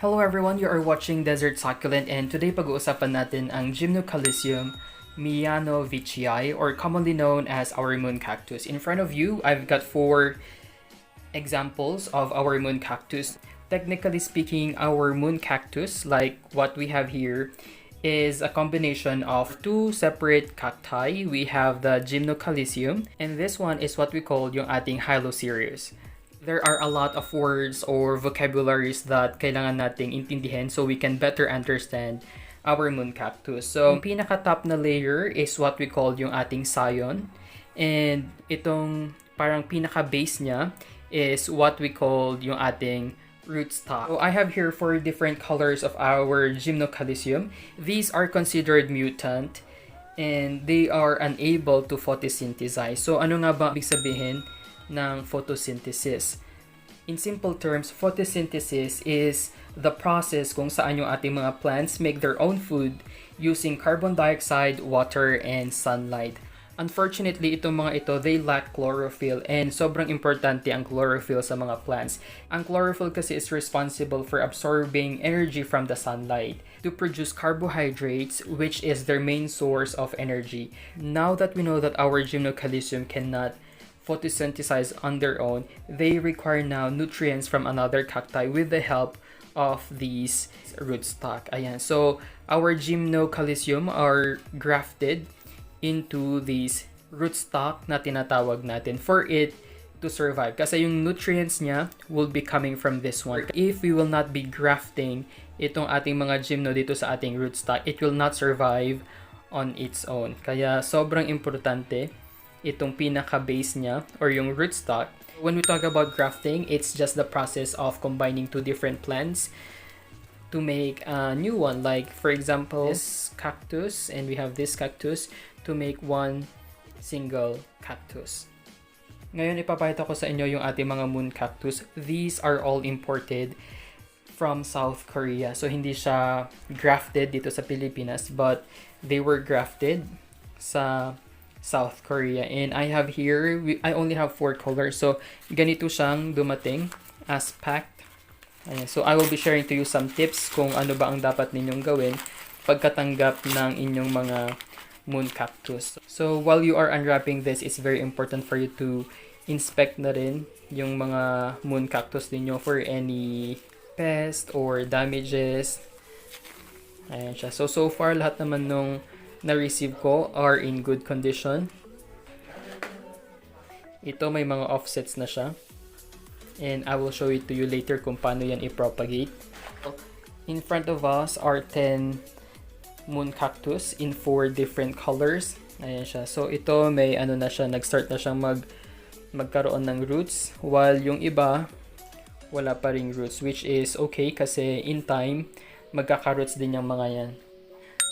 Hello everyone, you are watching Desert Succulent and today pag-uusapan natin ang Gymnocalycium Mihanovichii or commonly known as our moon cactus. In front of you, I've got 4 examples of our moon cactus. Technically speaking, our moon cactus, like what we have here, is a combination of 2 separate cacti. We have the Gymnocalycium and this one is what we call yung ating Hylocereus. There are a lot of words or vocabularies that kailangan nating intindihin so we can better understand our moon cactus. So, yung pinaka-top na layer is what we call yung ating scion. And itong parang pinaka-base niya is what we call yung ating rootstock. So, I have here 4 different colors of our Gymnocalycium. These are considered mutant and they are unable to photosynthesize. So, ano nga ba ibig sabihin ng photosynthesis? In simple terms, photosynthesis is the process kung saan yung ating mga plants make their own food using carbon dioxide, water, and sunlight. Unfortunately, itong mga ito, they lack chlorophyll and sobrang importante ang chlorophyll sa mga plants. Ang chlorophyll kasi is responsible for absorbing energy from the sunlight to produce carbohydrates, which is their main source of energy. Now that we know that our Gymnocalycium cannot photosynthesize on their own, they require now nutrients from another cacti with the help of these rootstock. Ayan. So, our Gymnocalycium are grafted into these rootstock na tinatawag natin for it to survive. Kasi yung nutrients niya will be coming from this one. If we will not be grafting itong ating mga gymno dito sa ating rootstock, it will not survive on its own. Kaya sobrang importante itong pinaka-base niya or yung rootstock. When we talk about grafting, it's just the process of combining 2 different plants to make a new one. Like for example, this cactus and we have this cactus to make one single cactus. Ngayon ipapakita ko sa inyo yung ating mga moon cactus. These are all imported from South Korea. So hindi siya grafted dito sa Pilipinas, but they were grafted sa South Korea. And I have here, I only have 4 colors. So, ganito siyang dumating as packed. Ayan. So, I will be sharing to you some tips kung ano ba ang dapat ninyong gawin pagkatanggap ng inyong mga moon cactus. So, while you are unwrapping this, it's very important for you to inspect na rin yung mga moon cactus ninyo for any pest or damages. Ayan siya. So far, lahat naman nung na-receive ko are in good condition. Ito may mga offsets na siya. And I will show it to you later kung paano yan i-propagate. In front of us are 10 moon cactus in 4 different colors. Ayan siya. So ito may ano na siya, nag-start na siyang magkaroon ng roots. While yung iba, wala pa ring roots. Which is okay kasi in time, magkaka-roots din yung mga yan.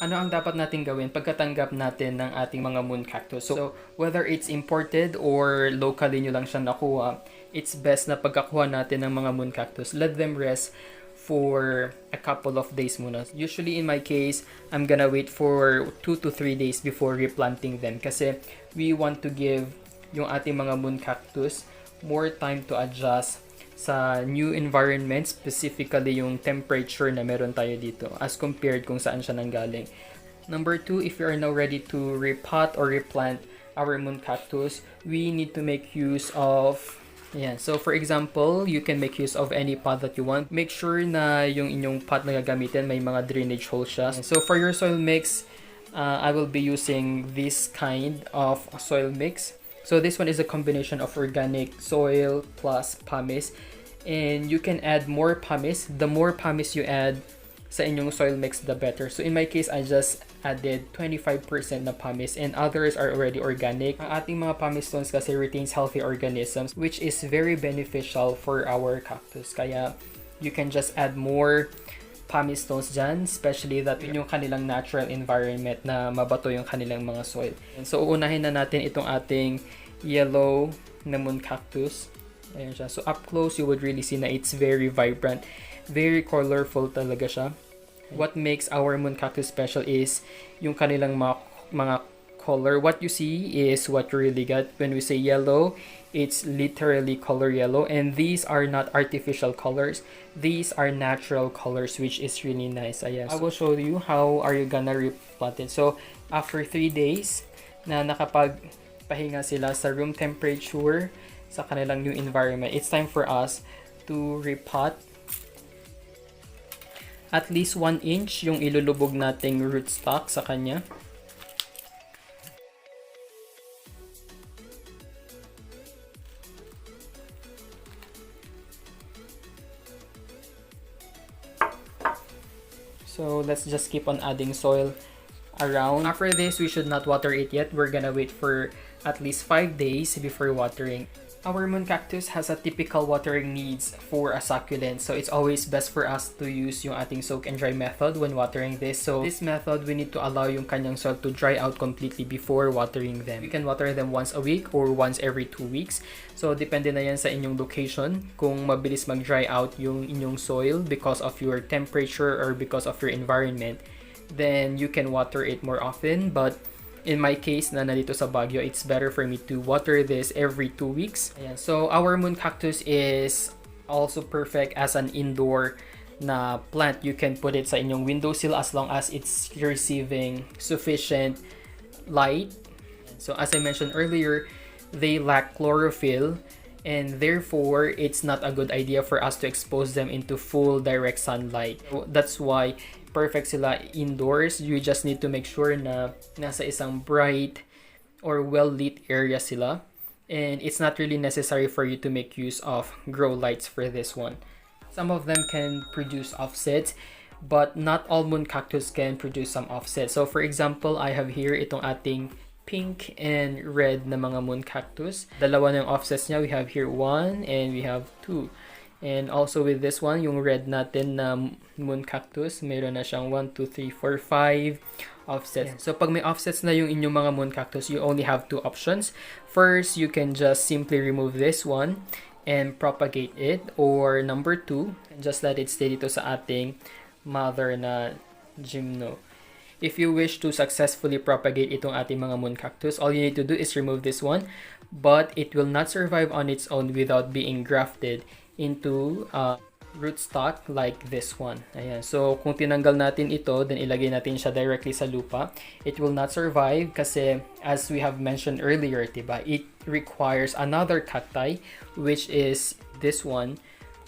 Ano ang dapat natin gawin pagkatanggap natin ng ating mga moon cactus? So, whether it's imported or locally nyo lang siya nakuha, it's best na pagkakuha natin ng mga moon cactus, let them rest for a couple of days muna. Usually in my case, I'm gonna wait for 2 to 3 days before replanting them kasi we want to give yung ating mga moon cactus more time to adjust sa new environment, specifically yung temperature na meron tayo dito as compared kung saan siya nanggaling. Number 2, if you are now ready to repot or replant our moon cactus, we need to make use of so for example, you can make use of any pot that you want. Make sure na yung inyong pot na gagamitin may mga drainage hole siya. So for your soil mix, I will be using this kind of soil mix. So this one is a combination of organic soil plus pumice. And you can add more pumice. The more pumice you add sa inyong soil mix, the better. So in my case, I just added 25% na pumice and others are already organic. Ang ating mga pumice stones kasi retains healthy organisms which is very beneficial for our cactus. Kaya you can just add more pumice stones dyan, especially that yung kanilang natural environment na mabato yung kanilang mga soil. And so uunahin na natin itong ating yellow na moon cactus. Ayan siya. So up close, you would really see na it's very vibrant. Very colorful talaga siya. What makes our moon cactus special is yung kanilang mga color. What you see is what you really get. When we say yellow, it's literally color yellow, and these are not artificial colors. These are natural colors, which is really nice. Ayan. I will show you how are you gonna replant it. So after 3 days na nakapagpahinga sila sa room temperature sa kanilang new environment, it's time for us to repot. At least 1 inch yung ilulubog nating rootstock sa kanya. So let's just keep on adding soil around. After this, we should not water it yet. We're gonna wait for at least 5 days before watering. Our moon cactus has a typical watering needs for a succulent. So it's always best for us to use yung ating soak and dry method when watering this. So this method, we need to allow yung kanyang soil to dry out completely before watering them. You can water them once a week or once every 2 weeks. So depende na yan sa inyong location kung mabilis mag-dry out yung inyong soil because of your temperature or because of your environment. Then you can water it more often, but in my case na nandito sa Baguio, it's better for me to water this every 2 weeks. Ayan. So our moon cactus is also perfect as an indoor na plant. You can put it sa inyong windowsill as long as it's receiving sufficient light. So as I mentioned earlier, they lack chlorophyll, and therefore it's not a good idea for us to expose them into full direct sunlight. So that's why perfect sila indoors. You just need to make sure na nasa isang bright or well-lit area sila. And it's not really necessary for you to make use of grow lights for this one. Some of them can produce offsets, but not all moon cactus can produce some offsets. So for example, I have here itong ating pink and red na mga moon cactus. Dalawa ng offsets niya. We have here 1 and we have 2. And also with this one, yung red natin na moon cactus, meron na siyang 1, 2, 3, 4, 5 offsets. Yeah. So pag may offsets na yung inyong mga moon cactus, you only have 2 options. First, you can just simply remove this one and propagate it. Or number 2, just let it stay dito sa ating mother na gymno. If you wish to successfully propagate itong ating mga moon cactus, all you need to do is remove this one, but it will not survive on its own without being grafted into rootstock like this one. Ayan. So kung tinanggal natin ito, then ilagay natin siya directly sa lupa, it will not survive kasi as we have mentioned earlier, diba, it requires another cacti, which is this one,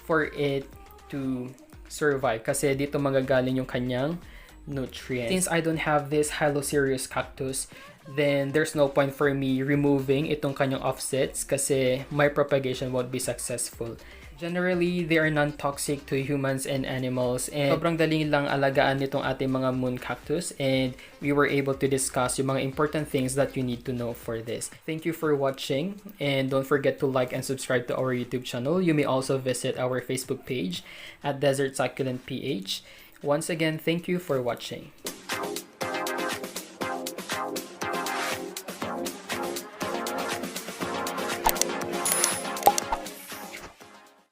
for it to survive kasi dito magagaling yung kanyang nutrients. Since I don't have this Hylocereus cactus, then there's no point for me removing itong kanyang offsets kasi my propagation won't be successful. Generally, they are non-toxic to humans and animals, and sobrang dali lang alagaan nitong ating mga moon cactus, and we were able to discuss yung mga important things that you need to know for this. Thank you for watching, and don't forget to like and subscribe to our YouTube channel. You may also visit our Facebook page at Desert Succulent PH. Once again, thank you for watching.